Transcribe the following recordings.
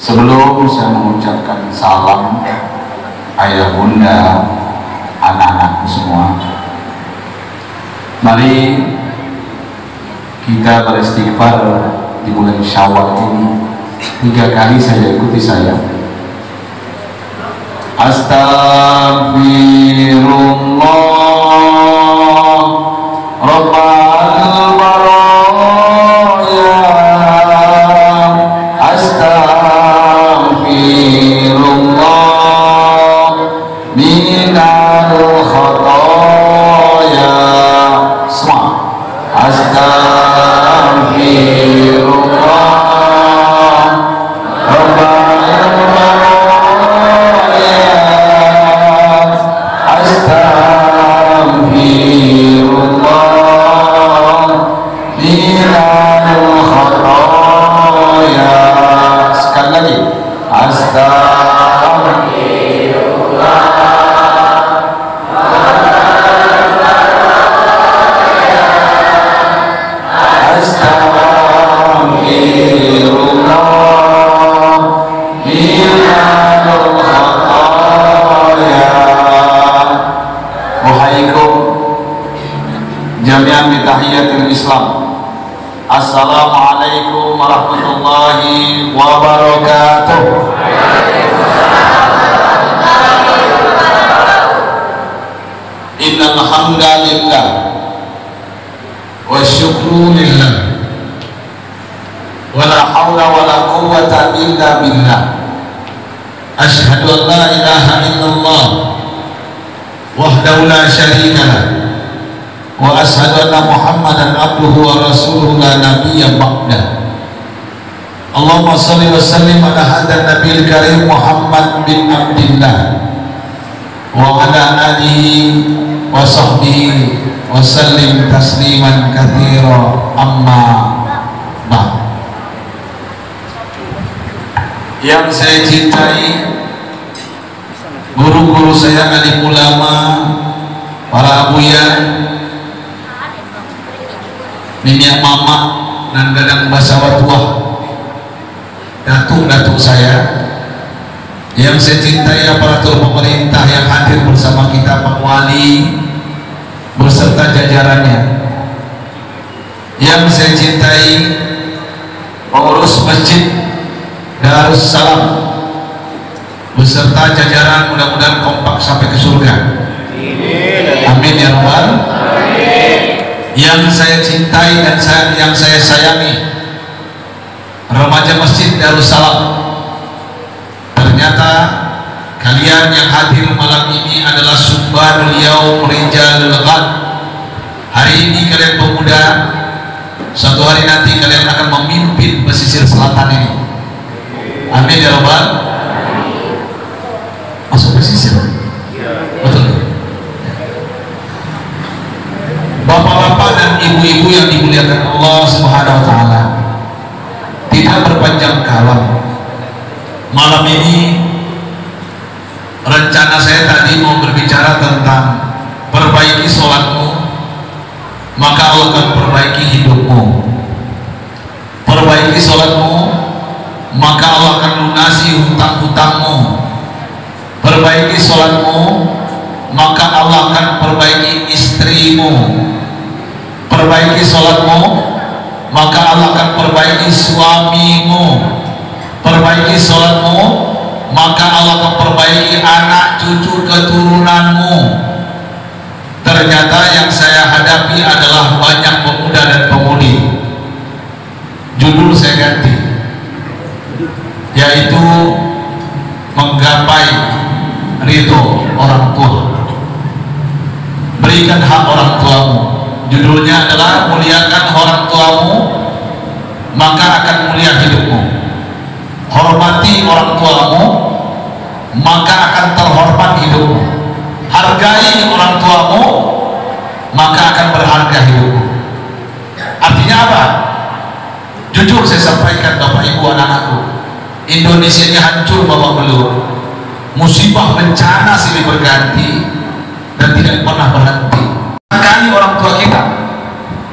Sebelum saya mengucapkan salam ayah bunda, anak-anakku semua, mari kita beristighfar di bulan Syawal ini 3 kali saja, ikuti saya. Astaghfirullah Rabbal baraya, astaghfirullah minal khataya. Semua astaghfirullah jami'an bitahiyatul Islam. Assalamualaikum warahmatullahi wabarakatuh. Innal hamdalillah wa syukru lillah wa la hawla wa la quwwata illa billah. Asyhadu an la ilaha illallah wahdahu la syarika lah wa ashhadu anna Muhammadan abduhu wa rasuluhu la nabiyya ba'dah. Allahumma shalli wa sallim ala hadan nabiyil karim Muhammad bin Abdillah wa ala alihi wa sahbihi wa sallim tasliman katsira, amma ba'd. Yang saya cintai, guru-guru saya, alim ulama, para abuya, minyak mama dan gadang basawa tua, datuk-datuk saya yang saya cintai, aparatur pemerintah yang hadir bersama kita, Pak Wali beserta jajarannya, yang saya cintai pengurus Masjid Darus Salam beserta jajaran, mudah-mudahan kompak sampai ke surga. Amin ya rabbal. Yang saya cintai dan yang saya sayangi, remaja Masjid Darussalam. Ternyata kalian yang hadir malam ini adalah subhanul yaum rijalul ghad. Hari ini kalian pemuda, suatu hari nanti kalian akan memimpin pesisir selatan ini. Amin ya rabbal. Masuk pesisir, betul. Bapak-bapak dan ibu-ibu yang dimuliakan Allah Subhanahu wa taala, tidak berpanjang kalam, malam ini rencana saya tadi mau berbicara tentang perbaiki sholatmu, maka Allah akan perbaiki hidupmu. Perbaiki sholatmu, maka Allah akan lunasi hutang-hutangmu. Perbaiki sholatmu, maka Allah akan perbaiki istrimu. Perbaiki sholatmu, maka Allah akan perbaiki suamimu. Perbaiki sholatmu, maka Allah akan perbaiki anak cucu keturunanmu. Ternyata yang saya hadapi adalah banyak pemuda dan pemudi. Judul saya ganti, yaitu menggapai ridho orang tua. Berikan hak orang tuamu. Judulnya adalah muliakan orang tuamu, maka akan mulia hidupmu. Hormati orang tuamu, maka akan terhormat hidupmu. Hargai orang tuamu, maka akan berharga hidupmu. Artinya apa? Jujur saya sampaikan Bapak Ibu anak-anakku, Indonesia ini hancur babak belur. Musibah bencana silih berganti dan tidak pernah berhenti. Kali orang tua kita,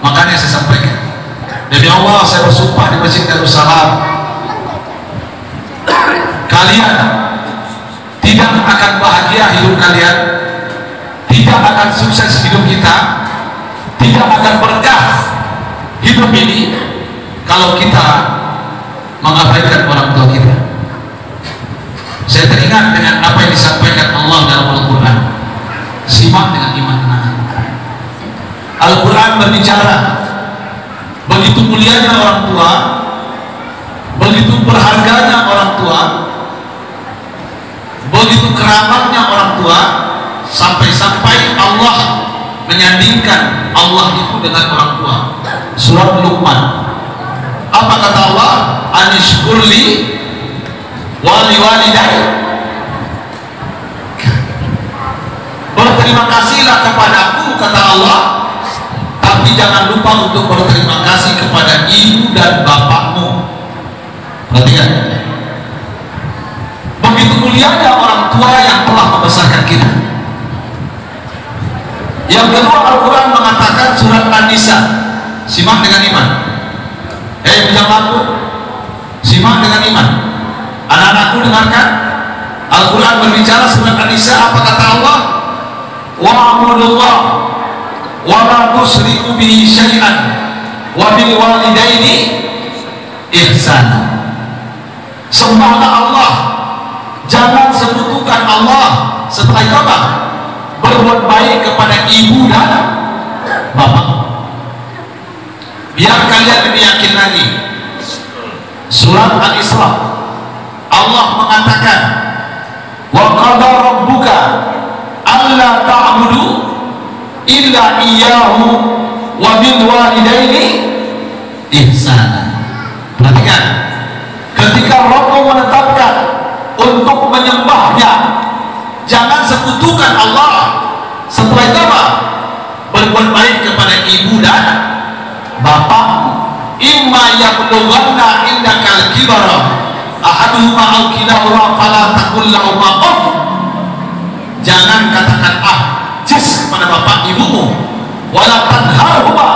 makanya saya sampaikan, demi Allah saya bersumpah di Masjid Darussalam, kalian tidak akan bahagia hidup kalian, tidak akan sukses hidup kita, tidak akan berkah hidup ini kalau kita mengabaikan orang tua kita. Saya teringat dengan apa yang disampaikan Allah dalam Al-Quran. Simak dengan iman tenang. Al-Quran berbicara, begitu mulianya orang tua, begitu berharganya orang tua, begitu keramatnya orang tua, sampai-sampai Allah menyandingkan Allah itu dengan orang tua. Surat Luqman, apa kata Allah? Anishkurli wali walidai, berterima kasihlah kepadaku, kata Allah, tapi jangan lupa untuk berterima kasih kepada ibu dan bapakmu. Perhatikan, begitu mulianya orang tua yang telah membesarkan kita. Yang kedua, Al-Quran mengatakan surat An-Nisa, simak dengan iman. Bujangku, simak dengan iman. Anak-anakku dengarkan, Al-Quran berbicara surat An-Nisa, apa kata Allah? Wa'budullah wa la tusyriku bihi syai'an wa bil walidaini ihsana. Sembahlah Allah, jangan sekutukan Allah. Setelah itu apa? Berbuat baik kepada ibu dan bapak. Biar kalian lebih yakin lagi, surat Al-Isra Allah mengatakan, wa qada rabbuka alla ta'budu illa iyyahu wa bil walidaini ihsana. Perhatikan, ketika Rabb menetapkan untuk menyembahnya, jangan sekutukan Allah. Setelah itu apa? Berbuat baik kepada ibu dan bapak. Imma yablughanna indakal kibara ahaduhuma aw kilahuma fala taqul lahumā uff. Jangan katakan jis kepada bapak ibumu. Wala tanharhuma,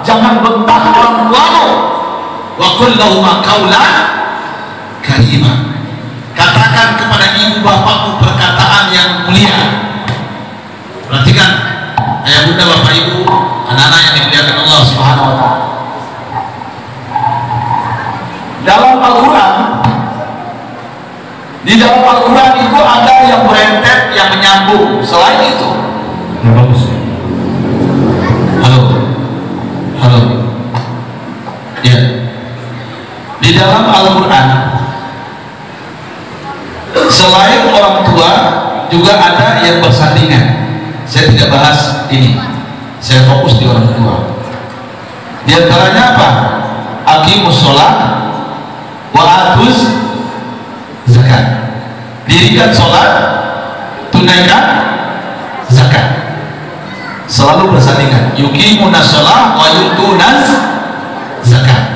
jangan bentak orang tuamu. Wa qul lahumā qawlan karīmā, katakan kepada ibu bapakmu perkataan yang mulia. Perhatikan ayah bunda, bapak ibu, anak-anak yang dimuliakan Allah Subhanahu wa ta'ala. Dalam Al-Quran, di dalam Al-Quran itu ada yang berentet, yang menyambung. Selain itu, halo, ya, di dalam Al-Quran selain orang tua juga ada yang bersandingan. Saya tidak bahas ini, saya fokus di orang tua. Di antaranya apa? Aqimus sholat wa atuz zakat. Dirikan sholat, tunaikan zakat. Selalu bersandingan. Yuqimunas sholat wa yutunaz zakat.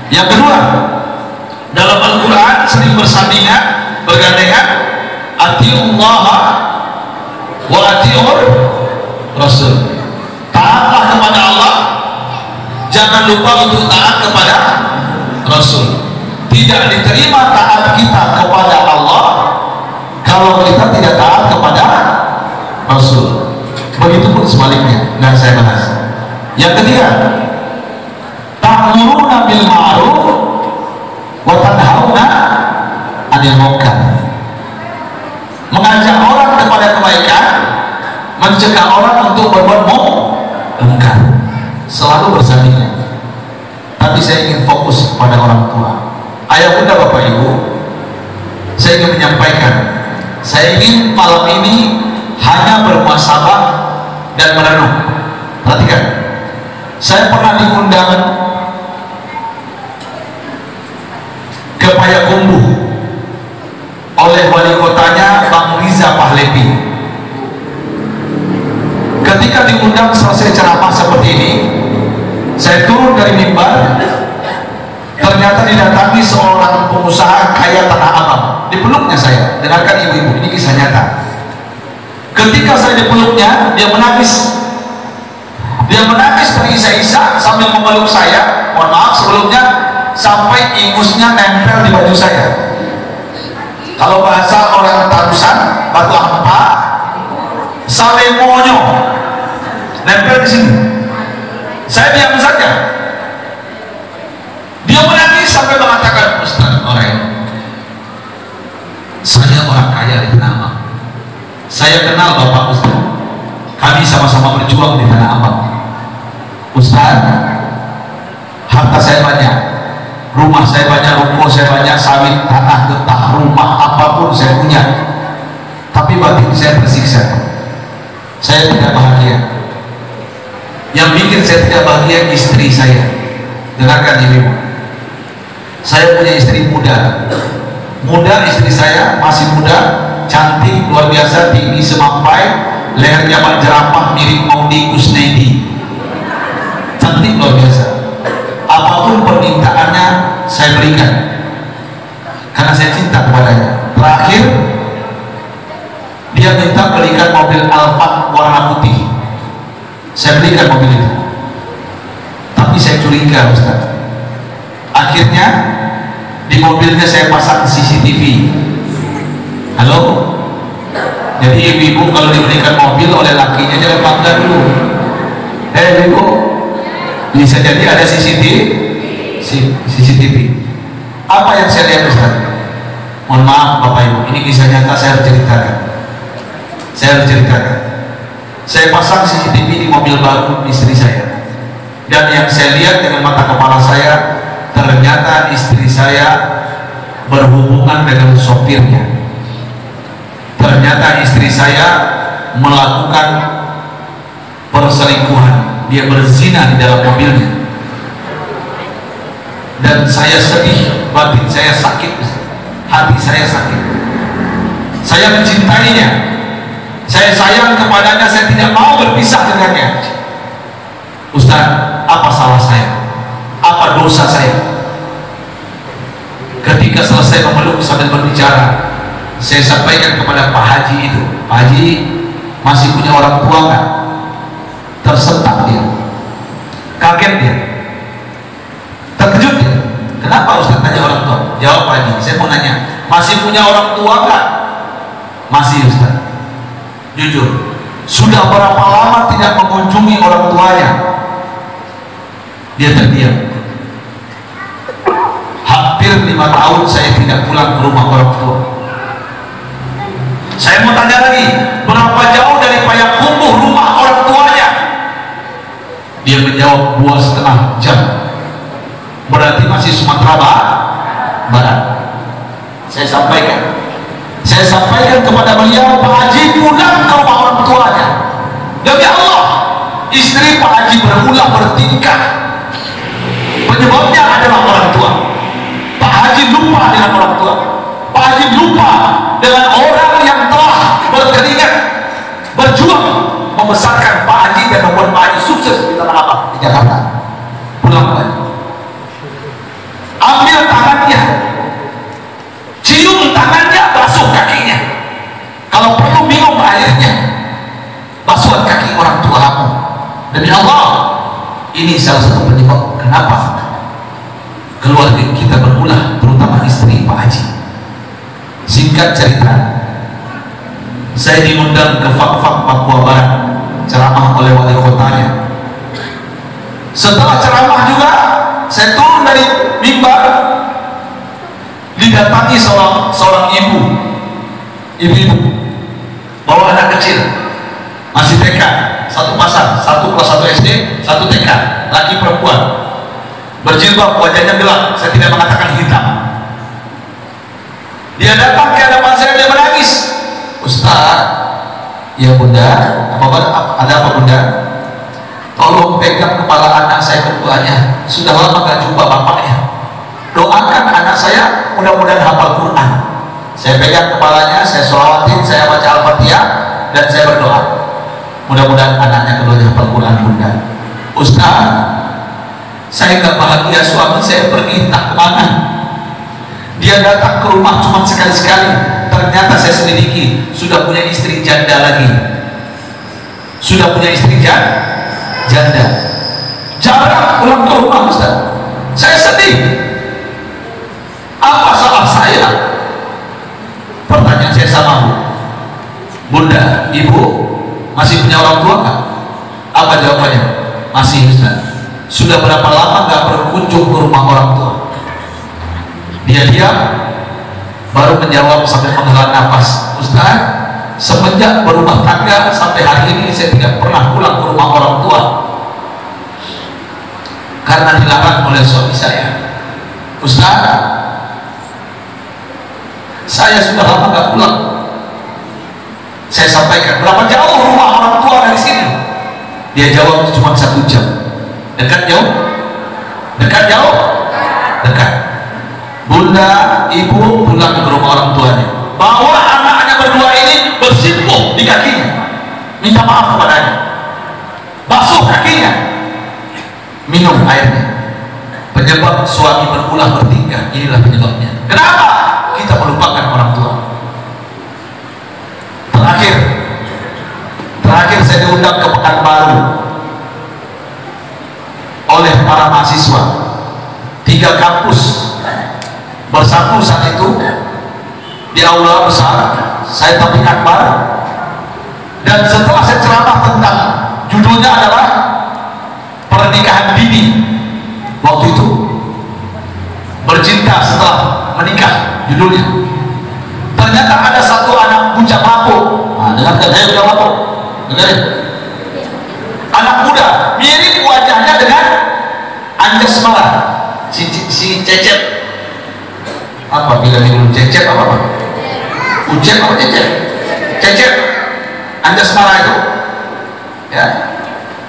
Yang kedua, dalam Al-Quran sering bersandingan, bergandengan, atiullaha wa atiur rasul. Taatlah kepada Allah, jangan lupa untuk taat kepada Rasul. Tidak diterima taat kita kepada Allah kalau kita tidak taat kepada Rasul. Begitupun sebaliknya. Nah, saya bahas. Yang ketiga, ta'muruna bil ma'ruf wa tanhauna 'anil munkar. Mengajak orang kepada kebaikan, mencegah orang untuk berbuat munkar. Selalu bersandingan. Tapi saya ingin fokus pada orang tua. Ayah bunda bapak ibu, saya ingin menyampaikan, saya ingin malam ini hanya bermuhasabah dan merenung. Perhatikan, saya pernah diundang ke Payakumbuh oleh wali kotanya Bang Riza Pahlevi. Ketika diundang selesai ceramah seperti ini, saya turun dari mimbar, ternyata didatangi seorang pengusaha kaya Tanah Abang. Dipeluknya saya, dengarkan ibu-ibu, ini kisah nyata. Ketika saya dipeluknya, dia menangis. Dia menangis terisak-isak sambil memeluk saya. Mohon maaf sebelumnya, sampai ingusnya nempel di baju saya. Kalau bahasa orang Tarusan, batu apa? Sale monyo, nempel di sini. Saya diam saja. Dia menangis sampai mengatakan, Ustaz orang, saya orang kaya di Tanah Abang. Saya kenal Bapak Ustaz. Kami sama-sama berjuang di Tanah Abang. Ustaz, harta saya banyak, rumah saya banyak, ruko saya banyak, sawit, tanah, getah, rumah, apapun saya punya. Tapi batin saya tersiksa. Saya tidak bahagia. Yang bikin saya tidak bahagia istri saya. Dengarkan ibu. Saya punya istri muda. Muda istri saya, masih muda, cantik, luar biasa, tinggi semampai, lehernya jerapah mirip Maudi Kusnedi. Cantik luar biasa. Apapun permintaannya saya berikan karena saya cinta kepadanya. Terakhir dia minta belikan mobil Alphard warna putih. Saya belikan mobil itu, tapi saya curiga Ustaz. Akhirnya di mobilnya saya pasang CCTV. Halo, jadi ibu-ibu kalau diberikan mobil oleh lakinya jangan bangga dulu. Ibu, bisa jadi ada CCTV. Apa yang saya lihat Ustaz? Mohon maaf Bapak Ibu, ini kisah nyata saya harus ceritakan. Saya pasang CCTV di mobil baru istri saya, dan yang saya lihat dengan mata kepala saya, ternyata istri saya berhubungan dengan sopirnya. Ternyata istri saya melakukan perselingkuhan, dia berzina di dalam mobilnya. Dan saya sedih, batin saya sakit, hati saya sakit. Saya mencintainya, saya sayang kepadanya, saya tidak mau berpisah dengannya. Ustaz, apa salah saya? Apa dosa saya? Ketika selesai memeluk sambil berbicara, saya sampaikan kepada Pak Haji itu, Pak Haji masih punya orang tua nggak? Tersentak dia, kaget dia, terkejut dia. Kenapa Ustaz tanya orang tua? Jawab Pak Haji, saya mau nanya, masih punya orang tua nggak? Masih Ustaz. Jujur, sudah berapa lama tidak mengunjungi orang tuanya? Dia terdiam. Hampir 5 tahun saya tidak pulang ke rumah orang tua. Saya mau tanya lagi, berapa jauh dari Payakumbuh rumah orang tuanya? Dia menjawab 2,5 jam. Berarti masih Sumatera Barat. Saya sampaikan kepada beliau, Pak Haji pulang ke rumah orang tuanya. Demi Allah, istri Pak Haji berulah bertingkah. Penyebabnya adalah orang tua. Pak Haji lupa dengan orang tua. Pak Haji lupa dengan orang yang telah berkeringat, berjuang membesarkan Pak Haji dan membuat Pak Haji sukses di Tanah Abang, di Jakarta. Pulang Pak Haji, ambil tangannya, cium tangannya, basuh kakinya. Kalau perlu minum airnya, basuh kaki orang tuamu. Demi Allah, ini salah satu penyebab kenapa keluarga kita berulah, terutama istri Pak Haji. Singkat cerita, saya diundang ke Fak-Fak Papua Barat, ceramah oleh wali kotanya. Setelah ceramah juga, saya turun dari mimbar, didatangi seorang ibu-ibu bawa anak kecil masih TK, satu pasang, satu kelas 1 SD, satu TK, laki perempuan, berjilbab, wajahnya gelap, saya tidak mengatakan hitam. Dia datang ke hadapan saya, dia menangis. Ustaz, ya bunda, ada apa bunda? Tolong pegang kepala anak saya keduanya, sudah lama gak jumpa bapaknya. Doakan anak saya mudah-mudahan hafal Quran. Saya pegang kepalanya, saya sholawatin, saya baca Al-Fatihah, dan saya berdoa mudah-mudahan anaknya keduanya hafal Quran bunda. Ustaz, saya gak bahagia, suami saya pergi entah kemana. Dia datang ke rumah cuma sekali-sekali. Ternyata saya selidiki, sudah punya istri janda lagi. Sudah punya istri janda. Jarang pulang ke rumah Ustaz. Saya sedih. Apa salah saya? Bunda, ibu masih punya orang tua nggak? Apa jawabannya? Masih, Ustaz. Sudah berapa lama nggak berkunjung ke rumah orang tua? Dia diam, baru menjawab sampai menghela nafas, Ustaz, semenjak berumah tangga sampai hari ini saya tidak pernah pulang ke rumah orang tua karena dilarang oleh suami saya. Ustaz, saya sudah lama nggak pulang. Saya sampaikan, berapa jauh rumah orang tua dari sini? Dia jawab, cuma 1 jam. Dekat jauh? Dekat jauh? Dekat. Bunda, ibu pulang ke rumah orang tuanya, bawa anaknya berdua ini bersimpuh di kakinya, minta maaf kepadanya, basuh kakinya, minum airnya. Penyebab suami berulah bertingkah, inilah penyebabnya. Kenapa? Kita melupakan orang tua. Terakhir saya diundang ke Pekanbaru oleh para mahasiswa 3 kampus bersatu saat itu di aula besar. Saya tampil akbar, dan setelah saya ceramah tentang, judulnya adalah pernikahan dini, waktu itu bercinta setelah menikah judulnya. Ternyata ada satu anak bujang mabuk. Dengarkan, saya bujang mabuk, dengarin. Anak muda, mirip wajahnya dengan Anjas Mara, si Cecep. Apa bila minum Cecep apa? Ucep apa Cecep? Cecep, Anjas Mara itu, ya.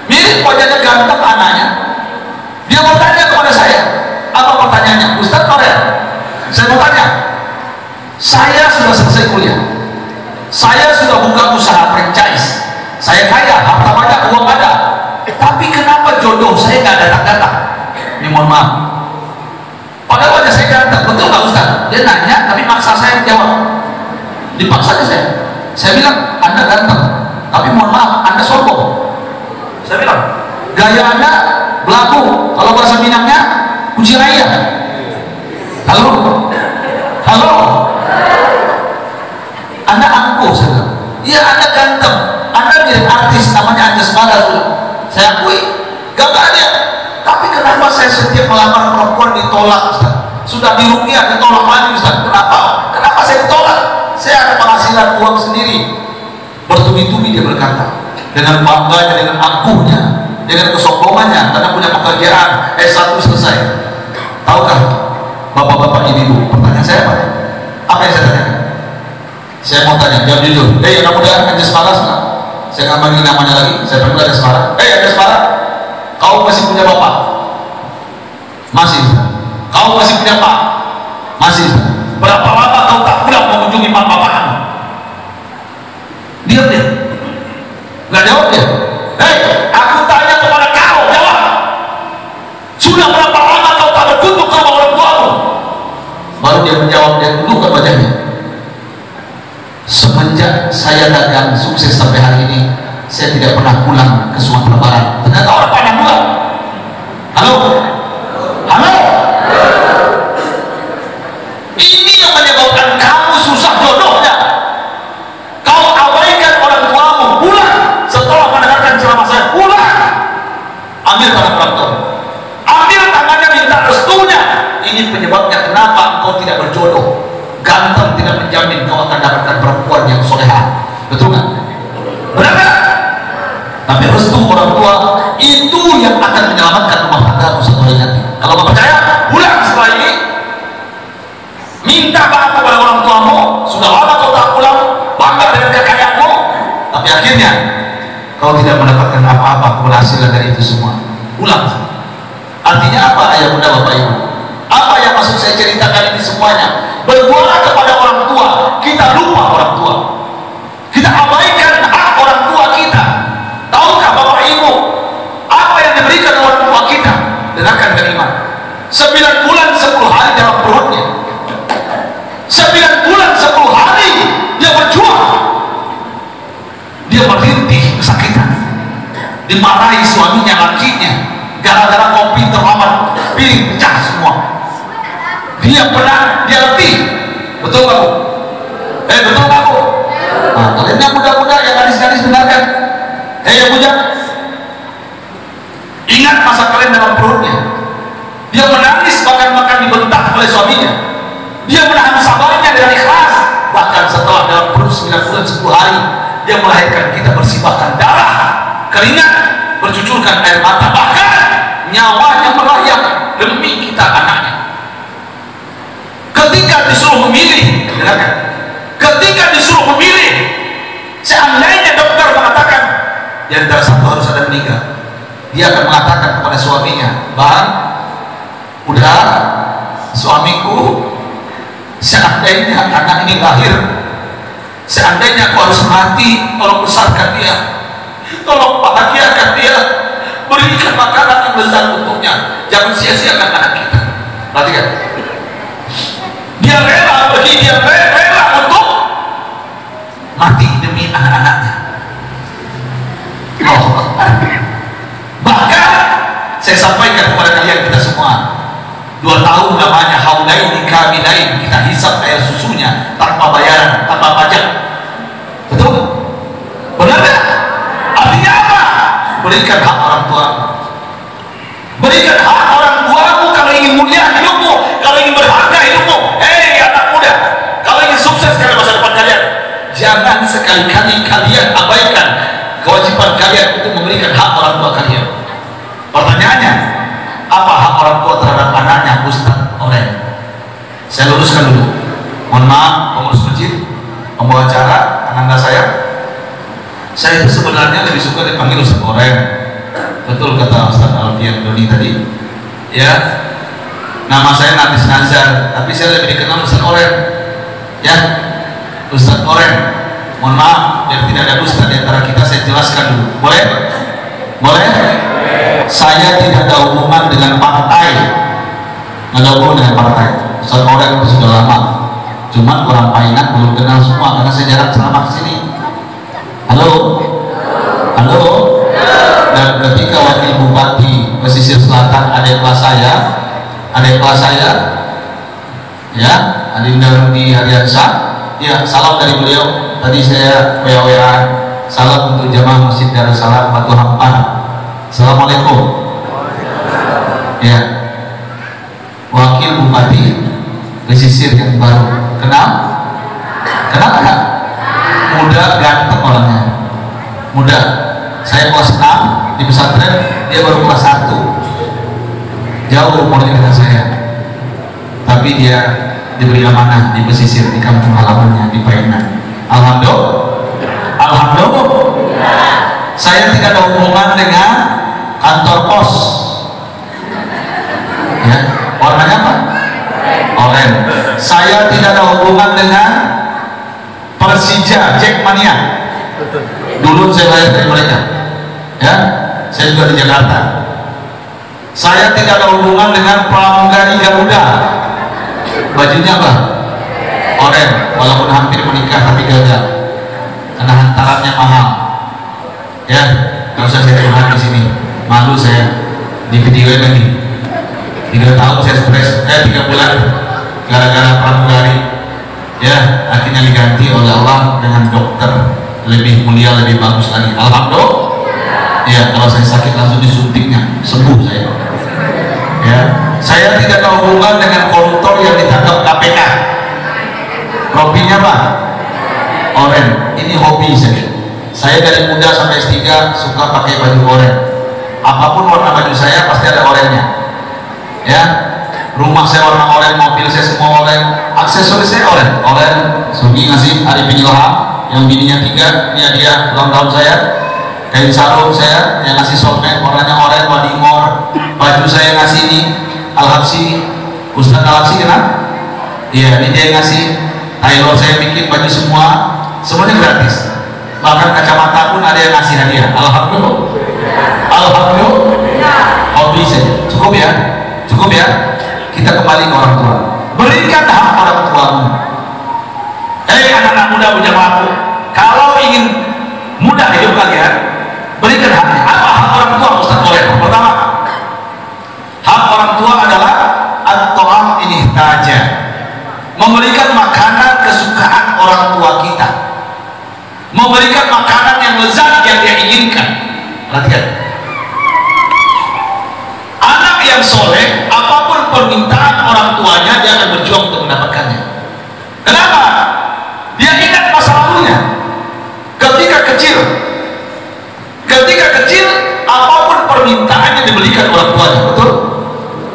Mirip wajahnya, ganteng anaknya. Dia bertanya kepada saya, apa pertanyaannya? Ustaz Farel, saya mau tanya, saya sudah selesai kuliah, saya sudah buka usaha franchise, saya kaya, harta banyak, uang ada, tapi kenapa jodoh saya nggak datang-datang? Ini mohon maaf, padahal wajah saya ganteng, betul nggak Ustaz? Dia nanya, tapi maksa saya menjawab, dipaksa aja saya bilang, Anda ganteng, tapi mohon maaf, Anda sombong. Saya bilang, gaya Anda belagu, kalau bahasa Minangnya kunci raya. Halo, Anda angkuh. Saya bilang, iya Anda ganteng, Anda mirip artis namanya Anjas Mara. Saya akui, gagalnya. Tapi kenapa saya setiap melamar perempuan ditolak, Ustaz? Sudah di Rupiah ditolak lagi, Ustaz. Kenapa saya ditolak? Saya ada penghasilan uang sendiri. Bertubi-tubi dia berkata, dengan bangganya, dengan angkuhnya, dengan kesombongannya, karena punya pekerjaan, S1 selesai. Tahukah bapak-bapak ibu-ibu, pertanyaan saya apa? Apa yang saya tanyakan? Saya mau tanya, jawab jujur. Yang muda Anjas Mara, saya nggak panggil namanya lagi, saya panggil Anjas Mara. Anjas Mara, kau masih punya bapak? Masih. Kau masih punya pak? Masih. Berapa lama kau tak pulang mengunjungi mak bapak kamu? Diam dia, nggak jawab dia. Aku tanya kepada kau, jawab. Sudah berapa lama kau tak berkunjung ke rumah orang tuamu? Baru dia menjawab, dia tundukkan wajahnya. Semenjak saya dagang sukses sampai hari ini, saya tidak pernah pulang ke Sumatera Barat. Ternyata orang Padang pulang. Halo? Ini yang menyebabkan kamu susah jodohnya. Kau abaikan orang tuamu, pulang setelah mendengarkan ceramah saya, pulang. Ambil tangan orang tua, ambil tangannya, minta restunya. Ini penyebabnya kenapa engkau tidak berjodoh. Ganteng tidak menjamin kau akan dapatkan perempuan yang soleha. Betul nggak? Benar nggak? Tapi restu orang tua itu yang akan menyelamatkan rumah tangga suatu hari nanti. Kalau nggak percaya, pulang setelah ini, minta maaf kepada orang tuamu. Sudah lama kau tak pulang, bangga dengan kekayaanmu, tapi akhirnya kau tidak mendapatkan apa-apa keberhasilan dari itu semua. Pulang. Artinya apa, ayah bunda bapak ibu? Apa yang maksud saya ceritakan ini semuanya? Berdoa kepada orang tua, kita lupa orang tua, kita abaikan hak orang tua kita. Tahukah bapak ibu apa yang diberikan orang tua kita? Dengarkan kalimat, 9 bulan 10 hari dalam perutnya, 9 bulan 10 hari dia berjuang, dia merintih kesakitan, dimarahi suaminya, lakinya, gara-gara kopi terlambat, piring pecah semua. Dia pernah, dia letih. Betul nggak Bu? Betul nggak Bu? Nah, kalian Dan yang muda-muda, yang gadis-gadis dengarkan. Yang bujang, ingat masa kalian dalam perutnya. Dia menangis bahkan dibentak oleh suaminya. Dia menahan sabarnya dengan ikhlas. Bahkan setelah dalam perut 9 bulan 10 hari, dia melahirkan kita bersibahkan darah, keringat, bercucurkan air mata, bahkan nyawanya melayang demi kita anaknya. Ketika disuruh memilih, dengarkan, ketika disuruh memilih, seandainya dokter mengatakan di antara satu harus ada meninggal, dia akan mengatakan kepada suaminya, "Bang, udah, suamiku, seandainya anak ini lahir, seandainya aku harus mati, tolong besarkan dia, tolong bahagiakan dia, berikan makanan yang lezat untuknya, jangan sia-siakan anak kita." Perhatikan, dia rela pergi, dia rela untuk mati demi anak-anaknya. Bahkan saya sampaikan kepada kalian, kita semua 2 tahun namanya haulaini kamilain, kita hisap air susunya tanpa bayaran, tanpa pajak. Betul? Benar gak? Artinya apa? Berikan hak orang tua, berikan hak orang tuamu. Kalau ingin mulia hidupmu, kalau ingin berharga hidupmu, anak muda, kalau ingin sukses dalam masa depan kalian, jangan sekali-kali kalian abaikan kewajiban kalian untuk memberikan hak orang tua kalian. Pertanyaannya, apa hak orang tua terhadap anaknya, Ustaz Oren? Saya luruskan dulu. Mohon maaf, pengurus masjid, pembawa acara, ananda saya itu sebenarnya lebih suka dipanggil Ustaz Oren. Betul kata Ustaz Alfian Doni tadi. Ya, nama saya Nafis Nazar, tapi saya lebih dikenal Ustaz Oren. Ya, Ustaz Oren. Mohon maaf, biar tidak ada dusta di antara kita, saya jelaskan dulu. Boleh? Boleh? Saya tidak ada hubungan dengan partai. Nggak ada hubungan dengan partai. Ustaz Oren itu sudah lama. Cuman orang Paingan belum kenal semua karena saya jarang ceramah ke sini. Halo? Halo? Dan ketika wakil bupati pesisir selatan adik kelas saya, ya, Adinda Rudy Ariansa, ya, salam dari beliau. Tadi saya WA salam untuk jamaah Masjid Darussalam Batu Hampan. Assalamualaikum. Ya, wakil bupati pesisir yang baru, kenal nggak? Muda, ganteng orangnya, muda. Saya kelas 6 di pesantren, dia baru kelas 1, jauh umurnya dengan saya, tapi dia diberi amanah di pesisir, di kampung halamannya di Paingan. Alhamdulillah. Saya tidak ada hubungan dengan kantor pos. Ya, warnanya apa? Oranye. Saya tidak ada hubungan dengan Persija, Jackmania. Dulu saya lahir dari mereka. Ya, saya juga di Jakarta. Saya tidak ada hubungan dengan pramugari Garuda. Bajunya apa? Oranye. Walaupun hampir menikah tapi gagal karena hantarannya mahal. Ya, nggak usah saya curhat di sini. Malu saya di video ini. 3 tahun saya stres, 3 bulan gara-gara pramugari. Ya, akhirnya diganti oleh Allah dengan dokter lebih mulia, lebih bagus lagi. Alhamdulillah. Ya, kalau saya sakit langsung disuntiknya, sembuh saya. Ya, saya tidak ada hubungan dengan koruptor yang ditangkap KPK. Ropinya apa? Oranye. Ini hobi saya. Saya dari muda sampai S3 suka pakai baju oranye. Apapun warna baju saya pasti ada oranye-nya. Ya, rumah saya warna oranye, mobil saya semua oranye, aksesoris saya oranye. Oranye. Sugi ngasih Arifin Ilham yang bininya 3, dia ulang tahun saya. Kain sarung saya yang ngasih soulmate warnanya oranye, Wadimor. Baju saya ngasih ini Al-Habsi, Ustaz Al-Habsi, kenal? Iya, ini dia yang ngasih. Taylor saya bikin baju semuanya gratis. Bahkan kacamata pun ada yang ngasih hadiah. Alhamdulillah. Hobi saja. Cukup ya? Kita kembali ke orang tua. Berikan hak orang tuamu. Anak-anak muda berjamaahku, kalau ingin mudah hidup kalian, berikan haknya. Apa hak orang tua, Ustaz Oren? Pertama, hak orang tua adalah at-ta'am in ihtaja, memberikan makanan kesukaan orang tua kita. memberikan makanan yang lezat yang dia inginkan. Perhatikan, anak yang soleh, apapun permintaan orang tuanya dia akan berjuang untuk mendapatkannya. Kenapa? Dia ingat masa lalunya ketika kecil, apapun permintaannya dibelikan orang tuanya. Betul?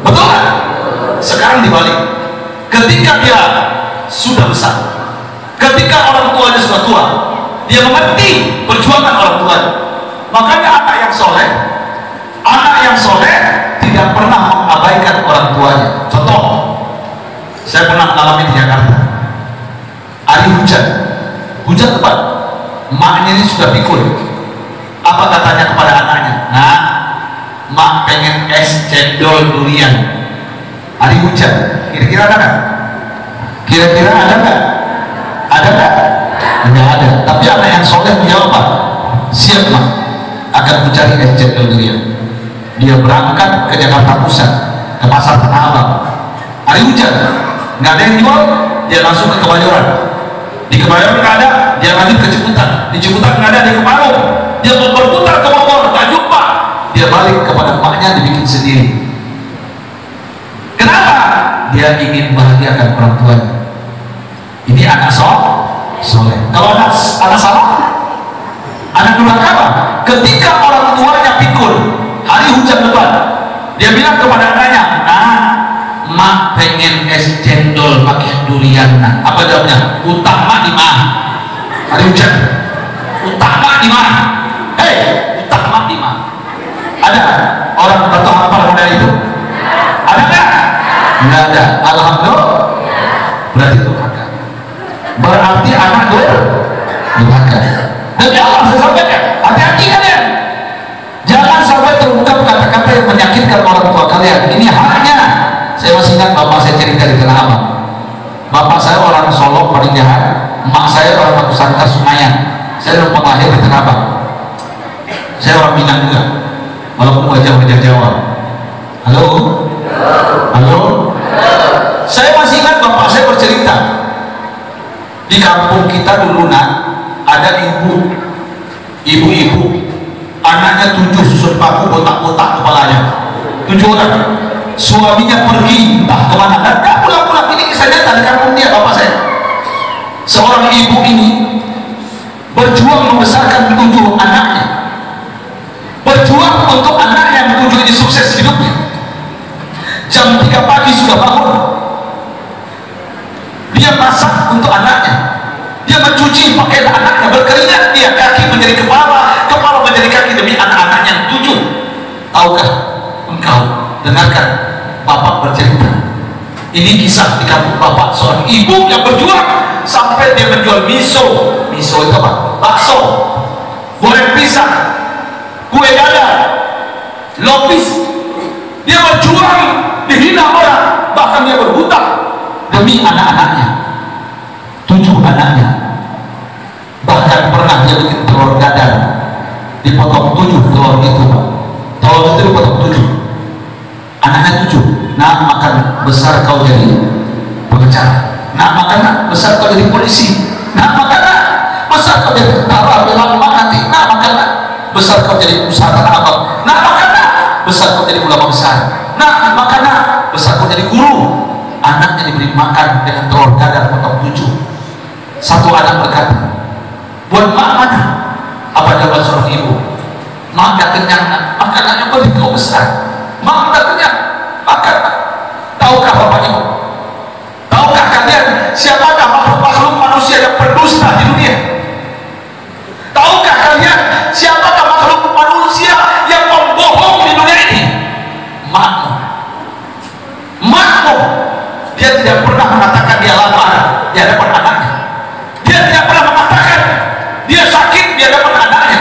Betul kan? Sekarang dibalik, ketika dia sudah besar, ketika orang tuanya sudah tua, dia mengerti perjuangan orang tuanya. Makanya anak yang soleh tidak pernah mengabaikan orang tuanya. Contoh, saya pernah mengalami di Jakarta, hari hujan lebat, maknya ini sudah pikul. Apa katanya kepada anaknya? Nah, mak pengen es cendol durian. Hari hujan, kira-kira ada nggak? Kira-kira ada nggak? Ada nggak? Nggak ada. Tapi anak yang soleh menjawab apa? Siap mak, akan mencari es cendol durian. Dia berangkat ke Jakarta Pusat, ke pasar Tanah Abang. Hari hujan, nggak ada yang jual, dia langsung ke Kebayoran. Di Kebayoran nggak ada, dia lanjut ke Ciputat. Di Ciputat nggak ada, di Kemarung. Dia berputar ke Bogor, nggak jumpa. Dia balik kepada emaknya, dibikin sendiri. Kenapa? Dia ingin bahagiakan orang tuanya. Ini anak soleh. Kalau anak salah, anak durhaka apa? Ketika orang tuanya pikul, hari hujan lebat, dia bilang kepada anaknya, nah, mak pengen es cendol pakai durian. Nah, apa jawabnya? Utang mak di mana? Hari hujan, utang mak di mana? Hei, utang mak di mana? Ada orang bertemu apa modal itu? Ada nggak? Nggak ada. Alhamdulillah. Berarti durhaka. Berarti anak durhaka. Dan Allah saya sampaikan, hati-hati kalian. Jangan sampai terungkap kata-kata yang menyakitkan orang tua kalian. Ini haknya. Saya masih ingat bapak saya cerita di Tanah Abang. Bapak saya orang Solo paling jahat. Emak saya orang Batu Sangkar Senayan. Saya numpang lahir di Tanah Abang. Saya orang Minang juga, walaupun wajah-wajah Jawa. Halo? Saya masih ingat bapak saya bercerita, di kampung kita dulu nak, ada ibu-ibu, anaknya 7 susun paku botak-botak kepalanya, 7 orang. Suaminya pergi entah kemana dan gak pulang-pulang. Ini kisah nyata di kampung dia, bapak saya. Seorang ibu ini berjuang membesarkan 7 anaknya, berjuang untuk anak yang 7 ini sukses hidupnya. Jam 3 pagi sudah bangun, dia masak untuk anaknya, dia mencuci pakaian anaknya, berkeringat dia, kaki menjadi kepala, kepala menjadi kaki demi anak-anaknya 7. Tahukah engkau, dengarkan bapak bercerita, ini kisah di kampung bapak, seorang ibu yang berjuang sampai dia menjual miso itu apa? Bakso, goreng pisang, kue dadar, lopis. Dia berjuang, dihina orang, bahkan dia berhutang demi anak-anaknya, 7 anaknya. Bahkan pernah dia bikin telur dadar, dipotong 7 telur itu, Pak. Telur itu dipotong 7, anaknya 7. Nak makan besar kau jadi pengacara, nak makan besar kau jadi polisi, nak makan besar kau jadi tentara bela umat nanti, nak makan besar kau jadi usaha Tanah Abang, nak makan besar kau jadi ulama besar, nak makan besar kau jadi guru. Anaknya diberi makan dengan telur dadar potong 7. Satu anak berkata, buat mak mana? Apa jawaban seorang ibu? Mak gak kenyang, makanannya boleh kau besar. Mak gak kenyang, makan. Tahukah bapak ibu? Tahukah kalian siapakah makhluk manusia yang berdusta di dunia? Tahukah kalian siapakah makhluk manusia yang membohong di dunia ini? Makmu. Dia tidak pernah mengatakan dia lapar di hadapan anaknya. Dia tidak pernah mengatakan dia sakit di hadapan anaknya.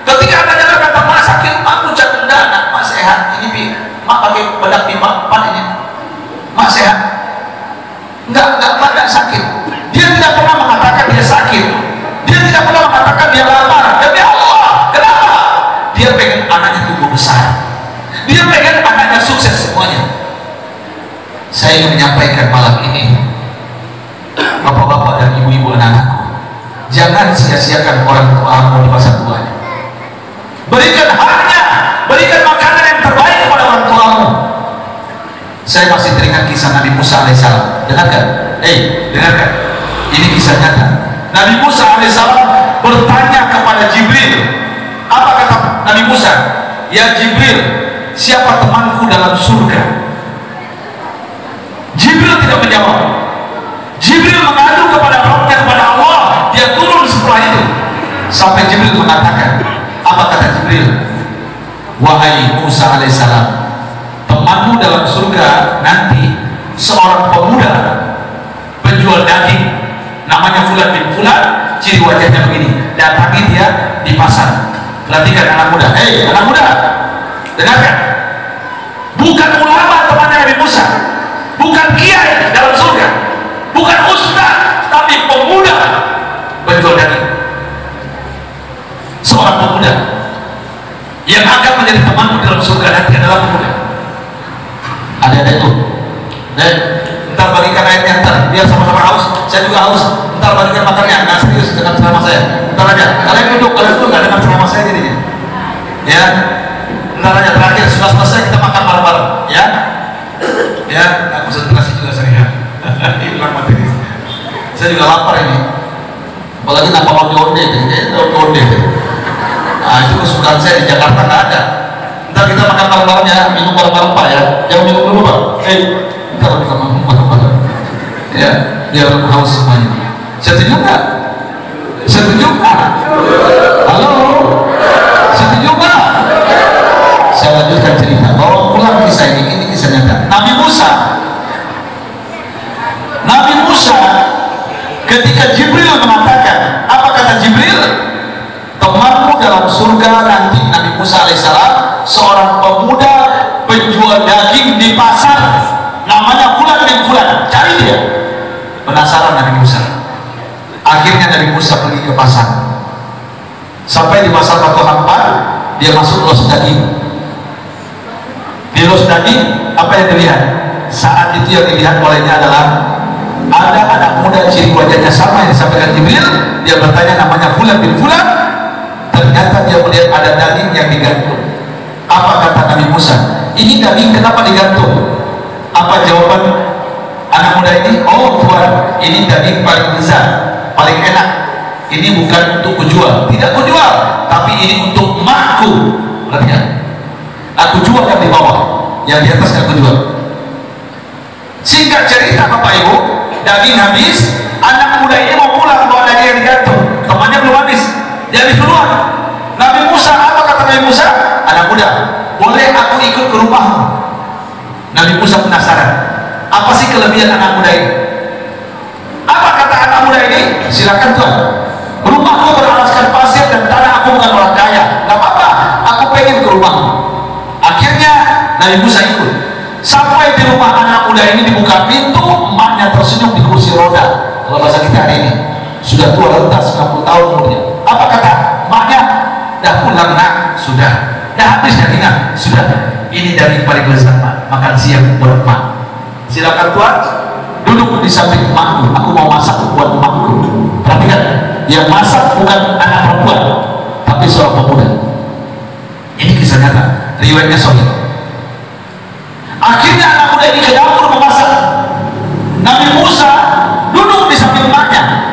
Ketika anaknya berkata, mak sakit, mak ucap enggak, nak, mak sehat. Ini mak pakai bedak pipa 4 ini, mak sehat. Enggak sakit. Dia tidak pernah mengatakan dia sakit. Dia tidak pernah mengatakan dia lapar. Demi Allah, kenapa? Dia pengen anaknya tumbuh besar. Dia pengen anaknya sukses semuanya. Saya ingin menyampaikan malam ini, bapak-bapak dan ibu-ibu anak-anakku, Jangan sia-siakan orang tuamu di masa tuanya. Berikan haknya, berikan makanan yang terbaik kepada orang tuamu. Saya masih teringat kisah Nabi Musa alaihissalam. Dengarkan, dengarkan. Ini kisah nyata. Nabi Musa alaihissalam bertanya kepada Jibril. Apa kata Nabi Musa? Ya Jibril, siapa temanku dalam surga? Jibril tidak menjawab. Jibril mengadu kepada Rabbnya, kepada Allah. Dia turun setelah itu sampai Jibril mengatakan, apa kata Jibril? Wahai Musa alaihissalam, temanmu dalam surga nanti seorang pemuda penjual daging, namanya Fulan bin Fulan, ciri wajahnya begini. Datangi dia di pasar. Perhatikan anak muda. Anak muda, dengarkan. Bukan ulama temannya Nabi Musa, bukan kiai dalam surga, bukan ustaz, tapi pemuda penjual daging. Seorang pemuda yang akan menjadi temanmu dalam surga nanti adalah pemuda. Ada itu. Dan ntar bagikan ayatnya, ntar biar sama-sama haus. Saya juga haus. Ntar bagikan makannya. Nggak serius dengan ceramah saya. Ntar aja. Kalian duduk nggak dengar ceramah saya jadinya. Ya. Ntar aja terakhir sudah selesai kita makan bareng-bareng. Ya. Ya. Nggak konsentrasi juga saya. Hilang materi. Saya juga lapar ini. Apalagi nampak onde-onde. Onde. Nah itu kesukaan saya di Jakarta nggak ada. Ntar kita makan bareng-bareng ya, minum bareng-bareng Pak ya. Jangan minum dulu Pak. Ntar kita minum bareng-bareng. Ya, biar haus semuanya. Setuju nggak? Setuju nggak? Halo? Setuju nggak? Saya lanjutkan cerita. Bawa pulang kisah ini kisah nyata. Nabi Musa ketika Jibril mengatakan, apa kata Jibril? Temanmu dalam surga nanti Nabi Musa alaihissalam seorang pemuda penjual daging di pasar, namanya Fulan bin Fulan. Cari dia. Penasaran Nabi Musa. Akhirnya Nabi Musa pergi ke pasar. Sampai di pasar Batu Hampar, dia masuk los daging. Di los daging, apa yang dilihat? Saat itu yang dilihat olehnya adalah ada anak muda ciri wajahnya sama yang disampaikan Jibril. Dia bertanya namanya Fulan bin Fulan. Ternyata dia melihat ada daging yang digantung. Apa kata Nabi Musa? Ini daging kenapa digantung? Apa jawaban anak muda ini? Oh Tuhan, ini daging paling lezat, paling enak. Ini bukan untuk kujual, tidak kujual, tapi ini untuk emakku. Perhatikan, aku jual yang di bawah, yang di atas aku jual. Singkat cerita Bapak Ibu, daging habis, anak muda ini mau pulang bawa daging yang digantung. Temannya belum habis, jadi keluar. Nabi Musa, apa kata Nabi Musa? Anak muda, boleh aku ikut ke rumahmu? Nabi Musa penasaran, apa sih kelebihan anak muda ini? Apa kata anak muda ini? Silakan Tuhan, rumahku beralaskan pasir dan tanah, aku bukan orang kaya, gak apa-apa, aku pengen ke rumahmu. Akhirnya Nabi Musa ikut. Sampai di rumah anak muda ini, dibuka pintu, emaknya tersenyum di kursi roda. Kalau bahasa kita hari ini, sudah tua renta 90 tahun umurnya. Apa kata emaknya? Dah pulang nak, sudah. Dah habis dagingnya, sudah. Ini daging paling lezat Pak, makan siang buat emak. Silakan Tuhan, duduk di samping emakku. Aku mau masak buat emakku. Perhatikan, yang masak bukan anak perempuan, tapi seorang pemuda. Ini kisah nyata, riwayatnya sahih. Akhirnya anak muda ini ke dapur memasak. Nabi Musa duduk di samping emaknya.